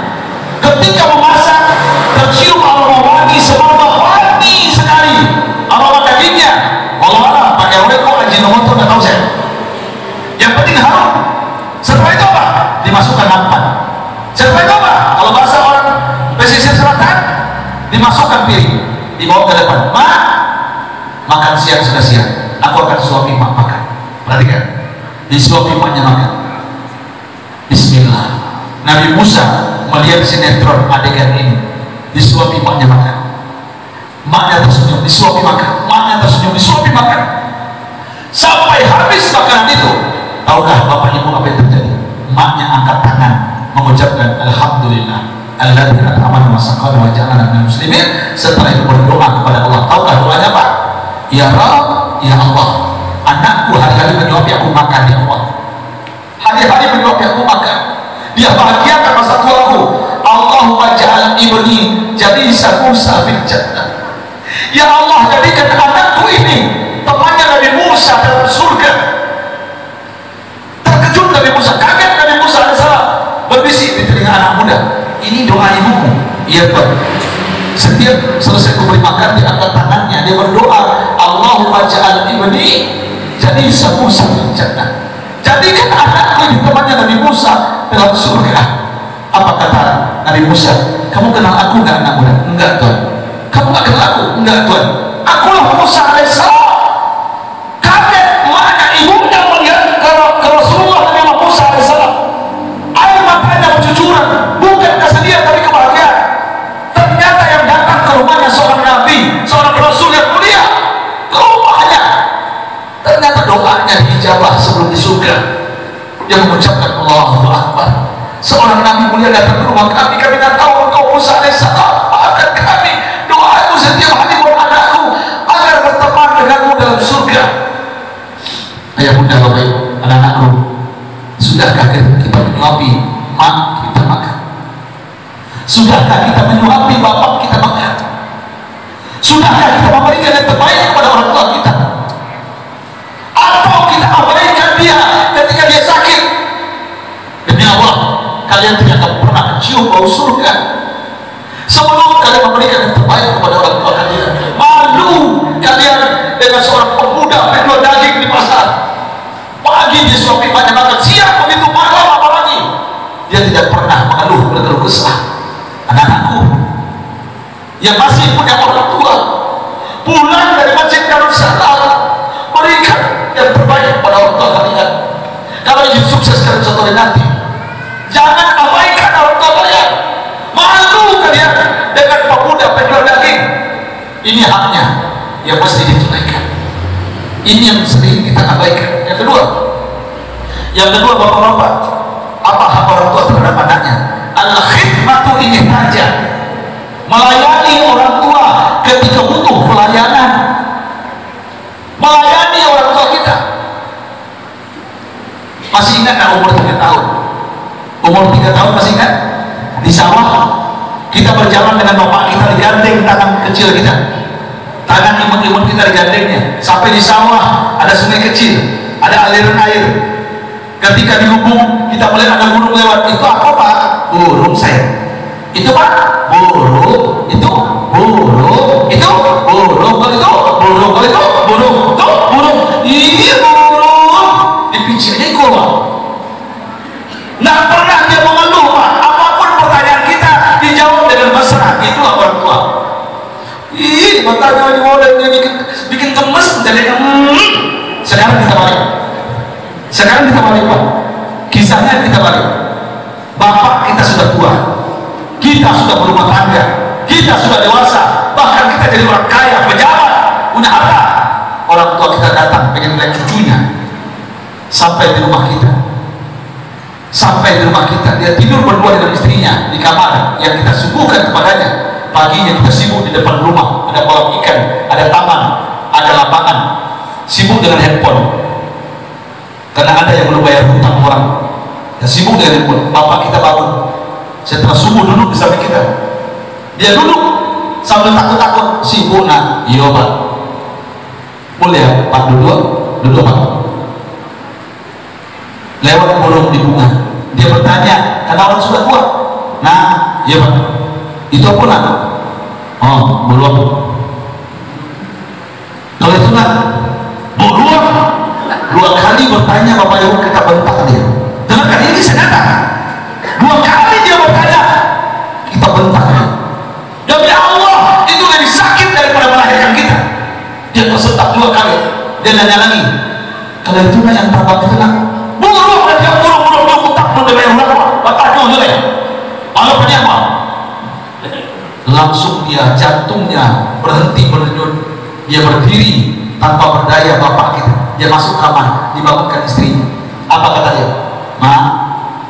Ketika memasak, tercium aroma wangi, semerbak wangi sekali. Aroma dagingnya, Allah pakai oreko, ajinomoto, nggak tahu saya. Yang penting harum. Setelah itu apa? Dimasukkan nampan. Setelah itu apa? Kalau bahasa orang pesisir selatan, dimasukkan piring, dibawa ke depan. Mak, makan siang sudah siang. Aku akan suapi mak makan. Perhatikan, disuapi maknya makan. Bismillah. Nabi Musa melihat sinetron adegan ini, disuapi maknya makan. Maknya tersenyum, disuapi makan. Maknya tersenyum, disuapi makan. Sampai habis makanan itu, tahukah Bapak Ibu apa yang terjadi? Maknya angkat tangan mengucapkan Alhamdulillah alladzi at'amana wa saqana wa ja'alana minal muslimin. Setelah itu berdoa kepada Allah. Tahukah doanya Pak? Ya Rabb, ya Allah, anakku hari-hari menyuapi aku makan, ya Allah. Hari-hari menyuapi aku makan. Dia bahagiakan masa tuaku. Allahumma ja'al ibni jalisa Musa fil jannah. Ya Allah, jadikan anakku ini temannya Nabi Musa dalam surga. Terkejut Nabi Musa, kaget Nabi Musa alaihissalam, berbisik di telinga anak muda, ini doa ibumu. Iya Tuhan. Setiap selesai kuberi makan, dia angkat tangannya, dia berdoa, Allahumma ja'al ibni jalisa Musa fil jannah. Jadikan anakku ini temannya Nabi Musa dalam surga. Apa kata Nabi Musa? Kamu kenal aku enggak, anak muda? Enggak Tuhan. Kamu enggak kenal aku? Enggak Tuhan. Akulah Musa alaihissalam. Kaget mana ibunya melihat ke Rasulullah Nabi Musa alaihissalam. Air matanya bercucuran, bukan kesedihan tapi kebahagiaan. Ternyata yang datang ke rumahnya seorang nabi, seorang rasul yang mulia, ke rumahnya. Ternyata doanya dijawab sebelum di surga. Dia mengucapkan Allahu Akbar. Seorang nabi mulia datang ke rumah kami tidak tahu engkau Musa alaihissalam. Maafkan kami, doaku setiap hari buat anakku agar berteman denganmu dalam surga. Ayah bunda bapak ibu, anak-anakku, sudahkah kita menyuapi mak kita makan? Sudahkah kita menyuapi bapak kita makan? Sudahkah kita memberikan yang terbaik kepada orang tua kita? Atau kita abaikan dia ketika dia sakit? Demi Allah, kalian tidak akan pernah mencium bau surga sebelum kalian memberikan yang terbaik kepada orang tua kalian. Malu kalian dengan seorang pemuda penjual daging di pasar, pagi disuapi banyak makan, siang begitu malam apalagi dia tidak pernah mengeluh berkeluh kesah. Anak-anakku yang masih punya orang tua, pulang dari masjid Darussalam, berikan yang terbaik pada orang tua kalian. Kalau ingin sukses dalam suatu hari nanti, jangan abaikan orang tua kalian. Malu kalian dengan pemuda penjual daging. Ini haknya yang mesti ditunaikan. Ini yang sering kita abaikan. Yang kedua bapak-bapak, apa hak orang tua terhadap anaknya? Al-khidmatu ini saja, melayani orang tua ketika butuh pelayanan, melayani orang tua kita. Masih ingat kan umur 3 tahun? Umur 3 tahun masih ingat? Di sawah kita berjalan dengan bapak kita, digandeng tangan kecil kita, tangan imut-imut kita digandengnya sampai di sawah. Ada sungai kecil, ada aliran air. Ketika di lubung kita melihat ada burung lewat. Itu apa Pak? Burung saya. Itu Pak? Burung. Itu burung. Itu burung. Kalau itu burung. Kalau itu burung. Itu burung. Ini burung. Dipicirnya itu Pak. Nggak pernah dia mengeluh Pak. Apapun pertanyaan kita dijawab dengan mesra. Itulah orang tua. Ih, matanya dia bikin gemes jadi Sekarang kita balik. Pak. Kisahnya kita balik. Bapak kita sudah tua, kita sudah berumah tangga, kita sudah dewasa, bahkan kita jadi orang kaya, pejabat, punya harta. Orang tua kita datang pengen lihat cucunya. Sampai di rumah kita, dia tidur berdua dengan istrinya di kamar yang kita suguhkan kepadanya. Paginya kita sibuk di depan rumah, ada kolam ikan, ada taman, ada lapangan, sibuk dengan handphone. Karena ada yang belum bayar hutang orang, dan sibuk dengan handphone. Bapak kita bangun setelah subuh, duduk di samping kita. Dia duduk sambil takut-takut, sibuk nak. Iya Pak, boleh ya Pak? Duduk Pak. Lewat burung di bunga, dia bertanya, karena orang sudah tua. Nah, iya Pak, itu apa nak? Oh, belum. Kalau itu nak, belum. 2 kali bertanya bapak ibu, kita bentak dia. Dengarkan, ini senjata. 2 kali dia bertanya, kita bentak dia. Demi Allah, itu lebih sakit daripada melahirkan kita. Dia tersentak 2 kali. Dia nanya lagi, kalau itu yang tabak itu nak, burung dia burung tak mendengar ulama. Bapak dulu ya. Kalau punya apa? Langsung dia jantungnya berhenti berdenyut. Dia berdiri tanpa berdaya bapak kita. Dia masuk kamar, dibangunkan istrinya. Apa kata dia? Ma,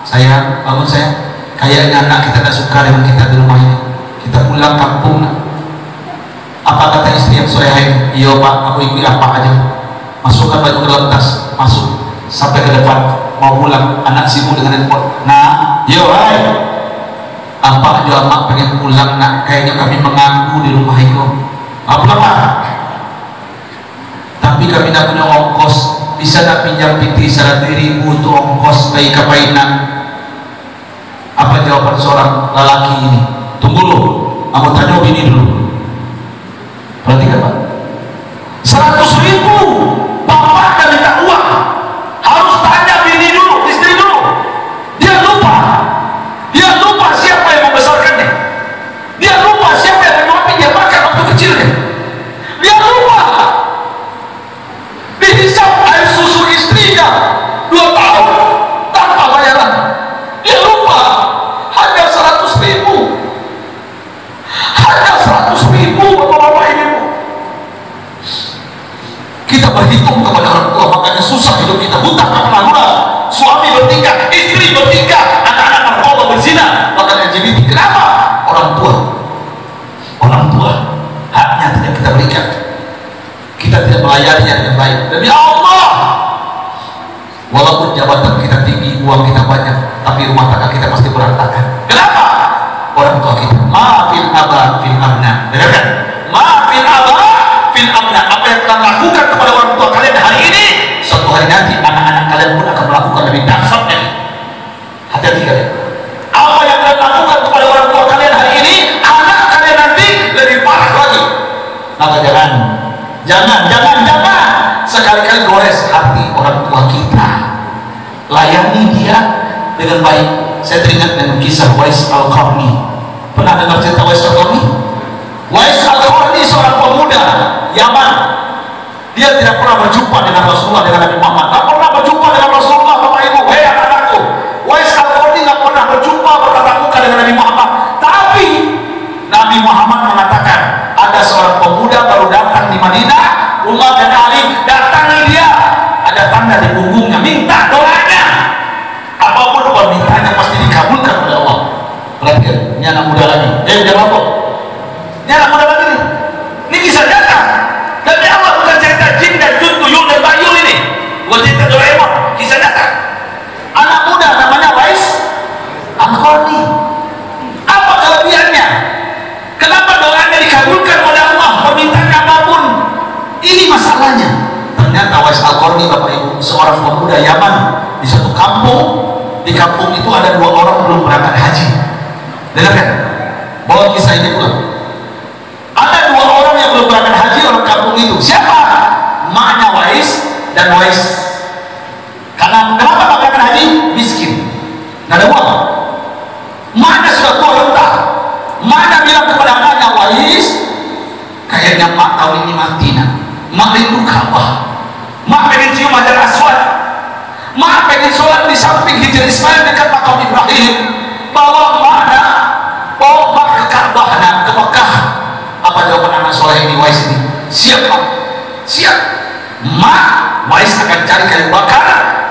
sayang, bangun sayang. Kayaknya anak kita tidak suka dengan kita di rumah ini. Kita pulang kampung. Apa kata istri yang soleha? Iya Pak, aku ikut apa aja. Masukkan baju ke dalam tas, masuk sampai ke depan. Mau pulang, anak sibuk dengan handphone. Nah, yo hai. Apa jual mak pengen pulang nak, kayaknya kami mengganggu di rumah itu. Apa? Tapi kami tak punya ongkos, bisa nak pinjam PT 100.000 untuk ongkos bayi kapainan. Apa jawaban seorang lelaki ini? Tunggu dulu, aku tanya bini dulu. Perhatikan Pak, 100.000 bapak dan minta uang, harus tanya bini dulu, istri dulu. Dia lupa siapa yang membesarkannya, dia lupa siapa yang menyuapi dia makan waktu kecilnya, dia lupa dihisap air susu istrinya 2 tahun tanpa bayaran. Dia lupa hanya 100.000, bapak-bapak ibu. Kita berhitung kepada orang tua, makanya susah hidup kita. Hutang kemana-mana, suami bertingkah, istri bertingkah, anak-anak narkoba berzina, makanya LGBT. Kenapa? Orang tua haknya tidak kita berikan, kita tidak melayani yang baik. Demi Allah, walaupun jabatan kita tinggi, uang kita banyak, tapi rumah tangga kita pasti berantakan. Kenapa? Orang tua kita maafin aba fil amna, benar kan? Maafin aba fil amna. Apa yang telah lakukan kepada orang tua kalian hari ini, suatu hari nanti anak-anak kalian pun akan melakukan lebih dahsyat lagi. Hati-hati kalian. Apa yang kalian lakukan kepada orang tua kalian hari ini, anak kalian nanti lebih parah lagi. Maka jangan sekali-kali gores hati orang tua kita, layani dia dengan baik. Saya teringat dengan kisah Wais Al-Qarni. Pernah dengar cerita Wais Al-Qarni? Wais Al-Qarni seorang pemuda Yaman. Dia tidak pernah berjumpa dengan Rasulullah, dengan Nabi Muhammad. Tak pernah berjumpa dengan Rasulullah, Bapak Ibu. Hei anak-anakku, Wais Al-Qarni tak pernah berjumpa bertatap muka dengan Nabi Muhammad. Tapi Nabi Muhammad mengatakan, ada seorang pemuda baru datang di Madinah, Umar dan Ali, datangi dia, ada tanda di punggungnya, minta doanya. Apapun permintaannya pasti dikabulkan oleh Allah. Perhatikan, ini anak muda lagi. Jangan apa? Ini anak muda lagi nih. Ini kisah nyata. Dan Allah bukan cerita jin dan jun, tuyul dan bayul ini. Bukan cerita Doraemon, kisah nyata. Anak muda namanya Wais Al-Qarni. Apa kelebihannya? Kenapa doanya dikabulkan oleh Allah? Permintaannya apapun. Ini masalahnya. Ternyata Wais Al-Qarni, Bapak Ibu, seorang pemuda Yaman di satu kampung. Di kampung itu ada 2 orang belum berangkat haji. Dengar kan? Bawa kisah ini pulang. Ada 2 orang yang belum berangkat haji orang kampung itu. Siapa? Maknya Wais dan Wais. Karena kenapa tak berangkat haji? Miskin, nggak ada uang. Maknya sudah tua renta. Maknya bilang kepada maknya Wais, kayaknya mak tahun ini mati nak. Mak rindu Ka'bah. Mak pengen cium Hajar Aswad. Mak pengen sholat di samping Hijr Ismail dekat makam Ibrahim. Bawa mak ke Ka'bah, ke Mekah. Apa jawaban anak soleh ini, Wais ini? Siap Pak, siap. Mak, Wais akan cari kayu bakar,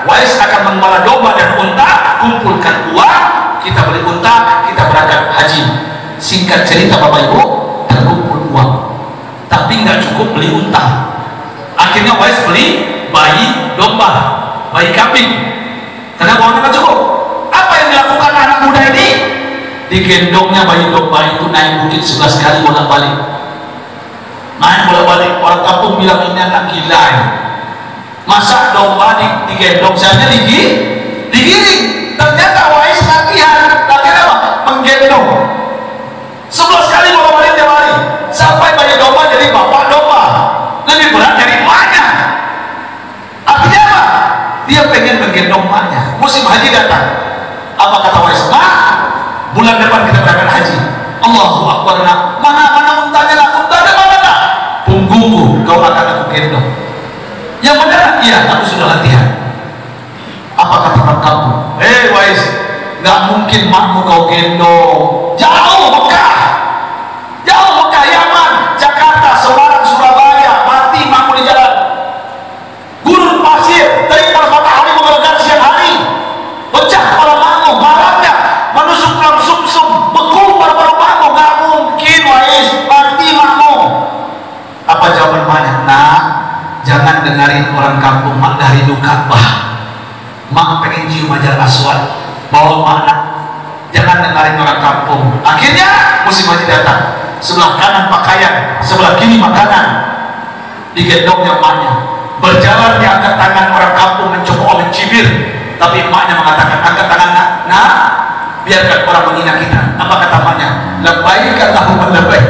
Wais akan mengembala domba dan unta, kumpulkan uang, kita beli unta, kita berangkat haji. Singkat cerita Bapak Ibu, terkumpul uang, tapi nggak cukup beli unta. Akhirnya Wais beli bayi domba, bayi kambing, karena uangnya nggak cukup. Apa yang dilakukan anak muda ini? Digendongnya bayi domba itu naik bukit 11 kali bolak-balik. Naik bolak-balik. Orang kampung bilang ini anak gila ya. Masa domba digendong saja digiring. Ternyata Wais latihan apa? Menggendong 11 kali bolak-balik tiap hari, sampai bayi domba jadi bapak domba. Lebih berat dari emaknya. Artinya apa? Dia pengen menggendong emaknya. Musim haji datang. Apa kata Wais? Bulan depan kita berangkat haji. Allahu Akbar nak. Mana untanya nak? Untanya mana nak? Punggungku kau akan aku gendong. Yang benar? Iya, aku sudah latihan. Apa kata orang kampung? Wais, nggak mungkin makmu kau gendong. Jauh Mekah, Yaman, Jakarta, Semarang, Surabaya, mati makmu di jalan. Gurun pasir, terima matahari menggelegar siang hari, pecah kepala makmu, marahnya menusuk dalam sumsum, beku paru-paru makmu. Nggak mungkin Wais, mati makmu. Apa jawaban maknya? Nah, jangan dengarin orang kampung. Mak dari Ka'bah, mak pengen cium Hajar Aswad. Bawa mak jangan dengarin orang kampung. Akhirnya musim haji datang, sebelah kanan pakaian, sebelah kiri makanan, digendongnya emaknya, berjalan diangkat tangan orang kampung mencoba mencibir, tapi emaknya mengatakan, angkat tangan nak, biarkan orang menghina kita. Apa kata emaknya? Labbaik Allahumma labbaik,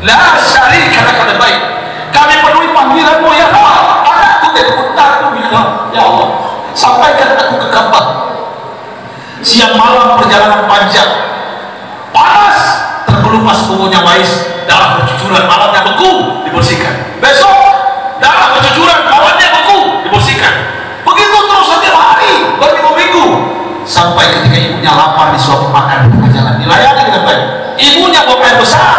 la syarika laka labbaik, kami penuhi panggilanmu ya Allah, anakku dan untaku ya Allah, sampaikan aku ke Ka'bah. Siang malam perjalanan panjang, panas, terkelupas punggungnya Wais, darah bercucuran, malamnya beku, dibersihkan. Besok darah bercucuran, malamnya beku, dibersihkan. Begitu terus setiap hari, berminggu-minggu, sampai ketika ibunya lapar disuap makan di tengah jalan, dilayani dengan baik. Ibunya bawa air besar,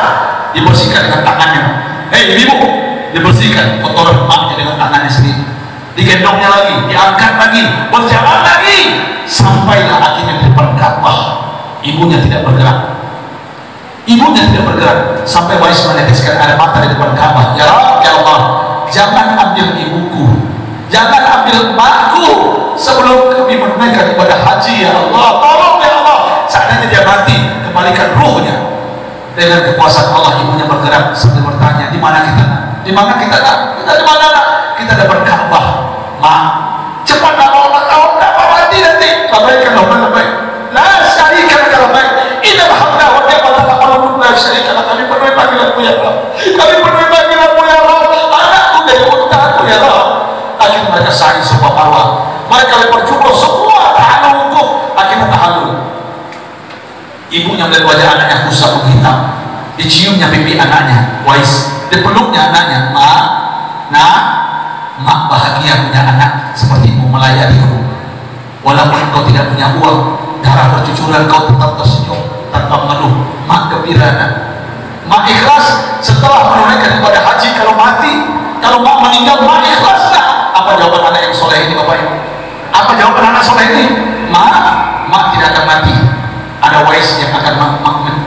dibersihkan dengan tangannya. Hei ibu, dibersihkan kotoran emaknya dengan tangannya sendiri. Digendongnya lagi, diangkat lagi, berjalan lagi, sampailah akhirnya di depan Ka'bah. Ibunya tidak bergerak, ibunya tidak bergerak, sampai Wais meneteskan air mata di depan Ka'bah. Ya Allah, jangan ambil ibuku, jangan ambil emakku sebelum kami menunaikan ibadah haji. Ya Allah, tolong ya Allah. Seandainya dia mati, kembalikan ruhnya. Dengan kekuasaan Allah, ibunya bergerak sambil bertanya, di mana kita nak? Di mana kita nak? Kita di mana nak? Kita dapat Ka'bah. Ma, cepat nak mau mati nanti. Labbaik Allahumma labbaik, la syarika laka labbaik, innal hamda wa ni'mata laka wal mulku la syarika lak. Kami penuhi panggilanmu ya Allah, kami penuhi panggilanmu ya Allah, anakku dan untaku ya Allah. Akhirnya mereka sa'i sebuah marwah, mereka lempar jumroh semua, tahalul wukuf. Akhirnya tahalul. Ibunya melihat wajah anaknya kusam menghitam, diciumnya pipi anaknya Wais, dipeluknya anaknya. Mak bahagia punya anak sepertimu melayaniku. Walaupun kau tidak punya uang, darah bercucuran, kau tetap tersenyum tanpa mengeluh. Mak gembira nak, mak ikhlas setelah menunaikan ibadah haji. Kalau mati, kalau mak meninggal, mak ikhlas nak. Apa jawaban anak yang soleh ini Bapak Ibu? Apa jawaban anak soleh ini? Mak tidak akan mati, ada Wais yang akan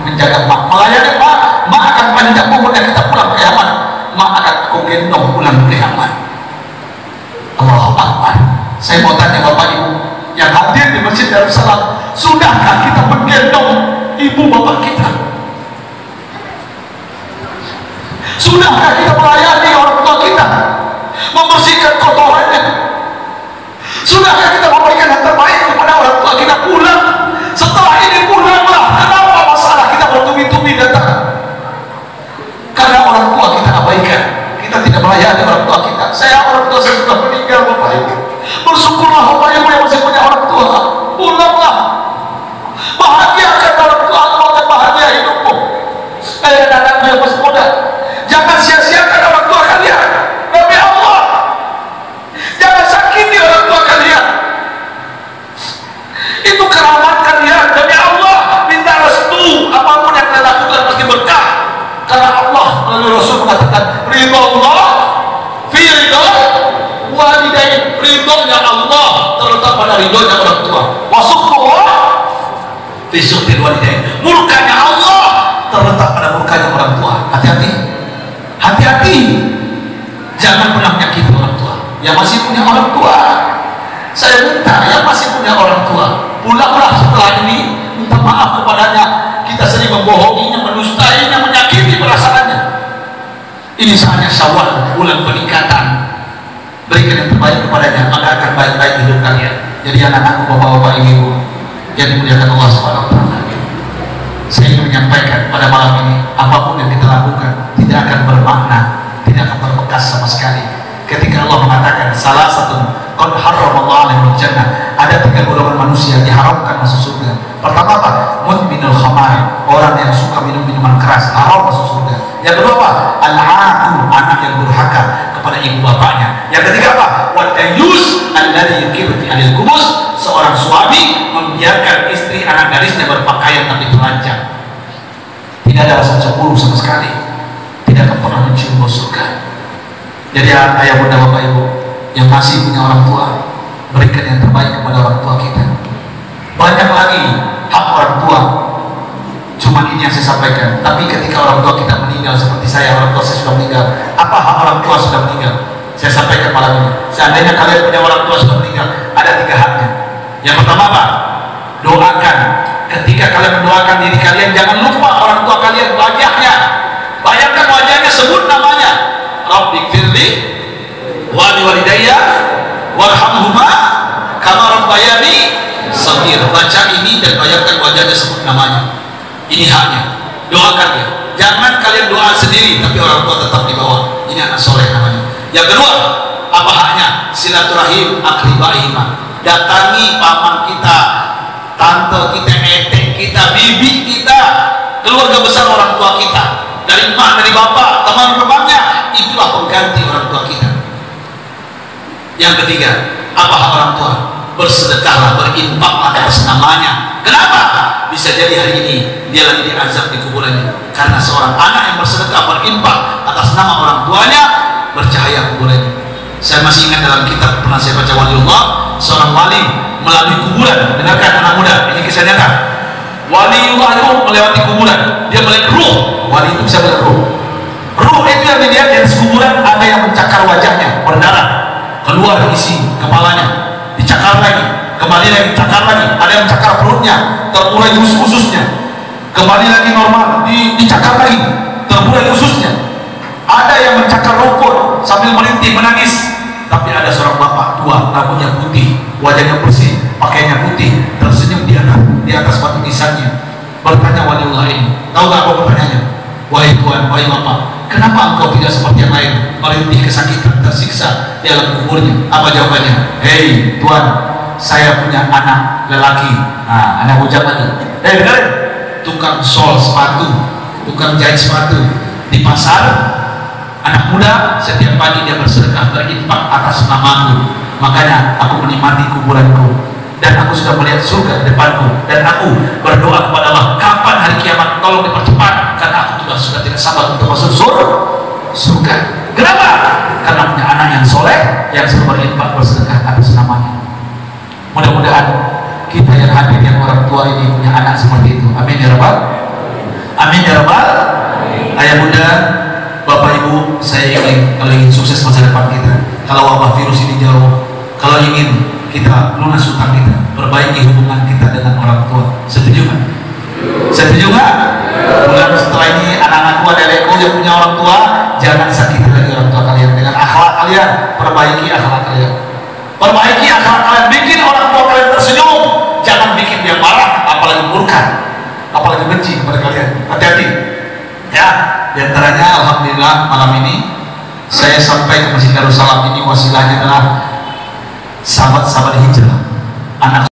menjaga mak, melayani mak. Mak akan panjang umurnya, kita pulang ke Yaman, mak akan aku gendong pulang ke Yaman. Allahu Akbar. Saya mau tanya Bapak Ibu yang hadir di Masjid Darussalam, sudahkah kita menggendong ibu bapak kita? Sudahkah kita melayani orang tua kita, membersihkan kotorannya? Sudahkah kita memberikan yang terbaik kepada orang tua kita? Pulang, setelah ini pulanglah. Kenapa masalah kita bertubi-tubi datang? Karena orang tua kita abaikan, kita tidak melayani orang tua kita. Orang tua saya sudah meninggal Bapak Ibu, bersyukurlah Bapak Ibu yang masih punya orang tua. Pulanglah, bahagiakan orang tua, Allah akan bahagia hidupmu. Anak-anakmu yang masih muda, jangan sia-siakan orang tua kalian demi Allah. Jangan sakiti orang tua kalian, itu keramat kalian demi Allah. Minta restu, apapun yang kalian lakukan pasti berkah, karena Allah melalui Rasul mengatakan, ridho Allah fi ridho walidain, ridhonya Allah terletak pada ridhonya orang tua. Wasukhullah fi sukhtil walidain, murkanya Allah terletak pada murkanya orang tua. Hati-hati, hati-hati, jangan pernah menyakiti orang tua yang masih punya orang tua. Saya minta yang masih punya orang tua, pulanglah setelah ini, minta maaf kepadanya. Kita sering membohonginya, menustainya, menyakiti perasaannya. Ini saatnya Syawal, bulan peningkatan. Berikan yang terbaik kepadanya, maka akan baik-baik hidup kalian. Jadi anak-anakku, bapak-bapak, ibu yang dimuliakan Allah Subhanahu wa Ta'ala, saya ingin menyampaikan pada malam ini, apapun yang kita lakukan tidak akan bermakna, tidak akan berbekas sama sekali. Ketika Allah mengatakan salah satu qad harramallahu alaihil jannah, ada 3 golongan manusia diharamkan masuk surga. Pertama apa? Mudminul khamar, orang yang suka minum minuman keras, haram masuk surga. Yang kedua apa? Al-aqu, anak yang durhaka kepada ibu bapaknya. Yang ketiga apa? Wadayus alladzi yuqimu fi alil kumus, seorang suami membiarkan istri anak gadisnya berpakaian tapi telanjang. Tidak ada rasa cemburu sama sekali, tidak akan pernah mencium bau surga. Jadi ayah bunda bapak ibu yang masih punya orang tua, berikan yang terbaik kepada orang tua kita. Banyak lagi hak orang tua, cuma ini yang saya sampaikan. Tapi ketika orang tua kita meninggal, seperti saya, orang tua saya sudah meninggal, apa hak orang tua sudah meninggal? Saya sampaikan malam ini, seandainya kalian punya orang tua sudah meninggal, ada 3 haknya. Yang pertama apa? Doakan ketika kalian mendoakan diri kalian, jangan lupa orang tua kalian, wajahnya. Bayangkan wajahnya, sebut namanya. Rabbighfirli wa liwalidayya warhamhuma kama rabbayani shaghira. Baca ini dan bayangkan wajahnya, sebut namanya. Ini haknya, doakan dia. Jangan kalian doa sendiri tapi orang tua tetap di bawah. Ini anak soleh namanya. Yang kedua, apa haknya? Silaturahim akribaihima. Datangi paman kita, tante kita, etek kita, bibi kita, keluarga besar orang tua kita, dari emak, dari bapak, teman-temannya. Itulah pengganti orang tua kita. Yang ketiga, apa hak orang tua? Bersedekahlah, berinfaklah atas namanya. Kenapa? Bisa jadi hari ini dia lagi diazab di kuburannya karena seorang anak yang bersedekah, berinfak atas nama orang tuanya, bercahaya kuburannya. Saya masih ingat dalam kitab pernah saya baca Waliullah, seorang wali melalui kuburan. Dengarkan anak muda, ini kisah nyata. Waliullah itu melewati kuburan, dia melihat ruh. Wali itu bisa melihat ruh. Ruh itu yang dilihat di kuburan, ada yang mencakar wajahnya, berdarah, keluar isi kepalanya, dicakar lagi, kembali lagi, cakar lagi, ada yang mencakar perutnya, terburai usus-ususnya, kembali lagi normal, dicakar lagi, terburai ususnya. Ada yang mencakar rumput sambil merintih menangis. Tapi ada seorang bapak tua, rambutnya putih, wajahnya bersih, pakaiannya putih, tersenyum di atas batu nisannya. Bertanya Waliullah ini, tahu gak apa pertanyaannya? Wahai Tuhan, wahai Bapak, kenapa engkau tidak seperti yang lain, merintih kesakitan, tersiksa di alam kuburnya? Apa jawabannya? Hei Tuhan, saya punya anak lelaki. Nah, anak ucapan itu. Dengar, tukang sol sepatu, tukang jahit sepatu di pasar. Anak muda, setiap pagi dia bersedekah, berinfak atas namaku. Makanya aku menikmati kuburanku, dan aku sudah melihat surga di depanku, dan aku berdoa kepada Allah, kapan hari kiamat, tolong dipercepat, karena aku sudah tidak sabar untuk masuk surga. Kenapa? Karena punya anak yang soleh, yang selalu berinfak, bersedekah atas namanya. Mudah-mudahan kita yang hadir, yang orang tua ini punya anak seperti itu. Amin ya Rabbal. Amin ya Rabbal. Ayah bunda, Bapak Ibu, saya ingin sukses masa depan kita. Kalau wabah virus ini jauh, kalau ingin kita lunas hutang kita, perbaiki hubungan kita dengan orang tua. Setuju nggak? Setuju nggak? Bulan setelah ini anak-anak tua, adekku yang punya orang tua, jangan sakiti lagi orang tua kalian. Dengan akhlak kalian, perbaiki akhlak kalian. Perbaiki akhlak kalian, bikin orang tua kalian tersenyum. Jangan bikin dia marah, apalagi murka, apalagi benci kepada kalian. Hati-hati. Ya, diantaranya alhamdulillah malam ini saya sampai ke Masjid Darussalam. Ini wasilahnya adalah sahabat-sahabat hijrah, anak